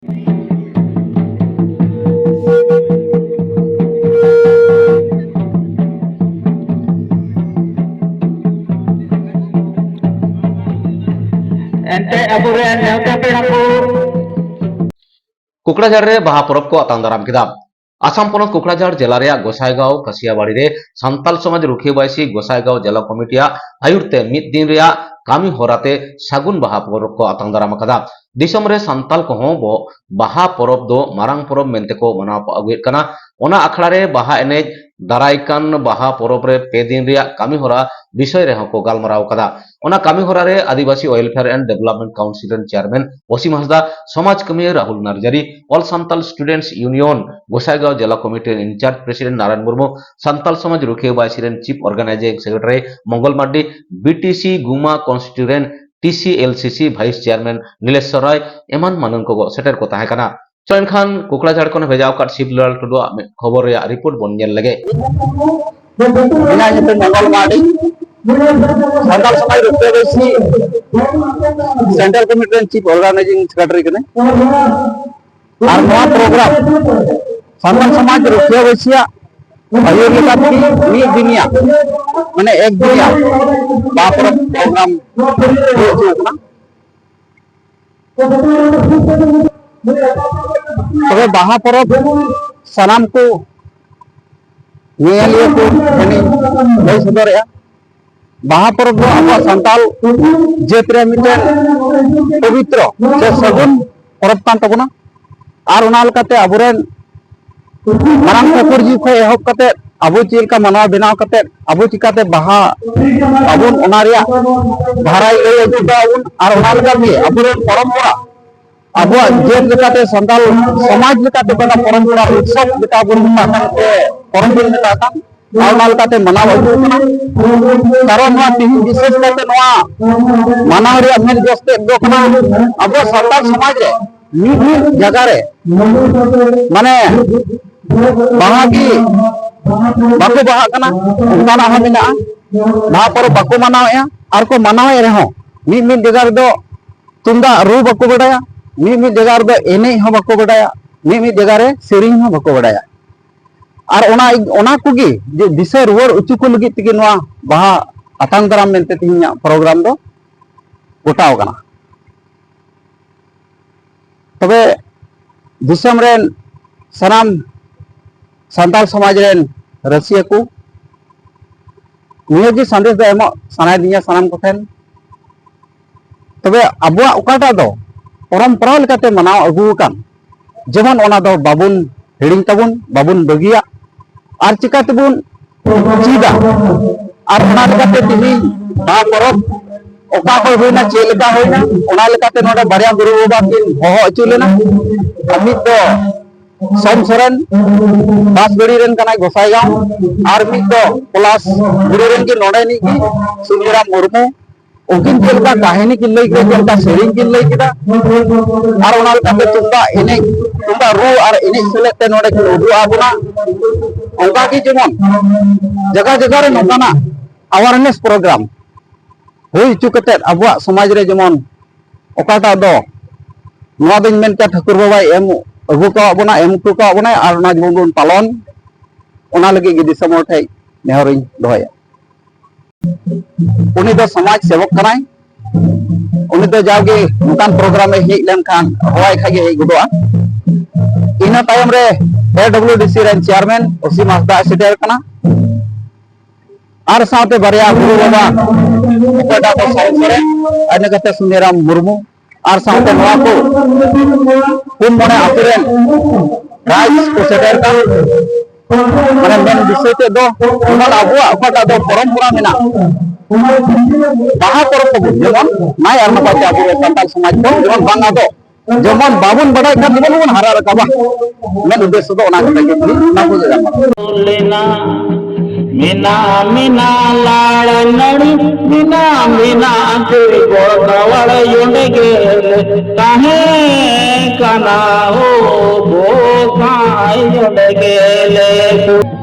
ente abure neuta pera ko कुकड़ाझाड़ रे बाहा परब को आतांग दाराम किदा आसाम पनत कुकड़ाझाड़ जिला रे गोसाईगांव कसियाबाड़ी रे सान्ताल समाज रुखिया बायसी गोसाईगांव जिला कमिटिया आयुरते मिद दिन रे कामी होराते सागुन बाहा परब को आतांग दाराम कदा दिसम रे सान्ताल को हो बो बाहा परब दो मारांग परब मेनते को मनाव अगुएत कना ओना अखड़ा रे बाहा एनेज दारायकान बाहा परब रे पे दिन रे कामी होरा विषय रे को गालमाराव कदा ओना कामी होरा रे Adivasi welfare and development council रेन चेयरमैन वसीम हांसदा समाज कमी Rahul Narzary all Santal students union Gossaigaon जिला committee in-charge president Narayan Murmu Santal समाज रुखिया बायसी रेन chief organising secretary Mangal Mardi BTC गुमा constituent TCLCC vice chairman Nileswar Roy एमान मानन को सेटर को ताहे कना चोन खान कुकड़ाझाड़ को भेजाव काट शिवलाल टुडू खबर रे रिपोर्ट बन नेल लगे ina itu Mongol Madi Santal Samaj Rukhya Baisi Central Committee Chief Organizing Secretary kene ar noa program Santal Samaj Rukhya Baisi ayur lekati mi dunia mane ek dunia bapro program hujukna तबे बाहा परब सानाम को नियलिया को यानी लई सदरया बाहा परब दो अब संताल जेतरे मिटेन पवित्र से सगुन परब कान तबना आर उनाल कते अबुरेन मारांग ठाकुर जी को एहब कते अबु चिलका मनाव बनाव कते अबु चिकाते बाहा अबुन ओनारिया भाराई लई अजुबाउन आर उनाल कते अबुरेन परंपरा अब जेल लेकाते संताल समाज लेकाते बना परंपरा उत्सव लेका बुन मानते परंपरा लेका आउनाल काते मनाव अगु कना कारण नोआ तिहि विशेष काते नोआ मनाव रे मेन जस्ते दो कना अब संताल समाज रे नी जगह रे माने बाहागी बाको बाहा कना उनकाना हा मिना बाहा पर बाको मनावया आर को मनावे रे हो मी जगह दो तुंदा रू बाको बडाया मी जगह रे एने हो बाको बडाया मी जगह रे सेरिंग हो बाको बडाया और ओना कुगी जे दिशा रुवर उच्चु को लगी तिगे नोआ बाहा आतांग दाराम मेनते तिहिया प्रोग्राम दो गोटाव कना तबे दिसम रेन सनाम संताल समाज रेन रसिया को नियोगी संदेश दो एमो सनाय दिया सनाम को ठेन तबे अबुआ उकाटा दो परंपरा लेकाते मनाव अगु कान जेमन ओना दो बाबुन हिडिंग ताबुन बाबुन बगिया आर चिकातेबुन चीदा आर ओना लेकाते तिहि बा परब ओका को होइना चेलका होइना ओना लेकाते नोडे बारिया गुरु बाबा किन होहो अचु लेना अमित दो सोम सोरेन बासगड़ी रेन कनाय गोसाईगांव आर मित दो प्लस गुरु रेन की नोडे नि की सुनीराम मुर्मू उनकिन चलका कहानी की लई के चलका शेरिंग की लई केदा आर ओनाल काते तुंबा एने तुंबा रू आर एने सेलेते नोडे की उदु आबुना ओंका की जेमन जगह जगह रे नोकाना अवेयरनेस प्रोग्राम हुई चुकते अबुआ समाज रे जेमन ओकाटा दो नोआ दिन मेनते ठाकुर बाबा एम अगु को आबुना एम को आबुना आर ओना जेमन पालन ओना लगे गे दिसम ठै नेहरिन दोया उनी दो समाज सेवक कनाय उनी दो जागे मुकान प्रोग्राम में हेज लेन खान होय खागे हेज गुदोआ इना टाइम रे एडब्ल्यूडीसी रेन चेयरमैन वसीम हांसदा सेटर कना आर साथे बारिया गुरु बाबा ओटा को साइंसरे अने कते सुनीराम मुर्मू आर साथे नोआ को पुन मने आतुरेन राइस को सेटर का माने मेन विषय ते दो ओना अबुआ ओटा दो परंपरा मेना बाहा परब को जेमन नाय आर नपाते आबु संताल समाज को जेमन बांगा दो जेमन बाबुन बडाय का जेमन बन हारा रकाबा मेन उद्देश्य दो ओना कते के ना को जामा लेना मीना मीना लाड़ नड़ी मीना मीना तेरी गोदवड़ युंडे गेल काहे कना हो वो काई युंडे गेल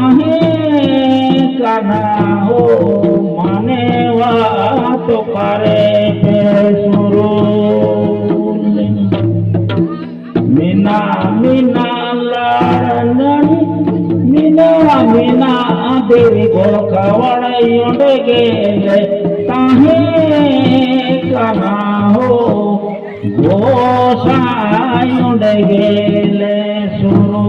काहे काना हो माने वा तो करे बेसुरो मीना मीना लाड़ननी मीना मीना देवी गोलकावड़ गेले काहे काना हो गोसाई गेले सुरो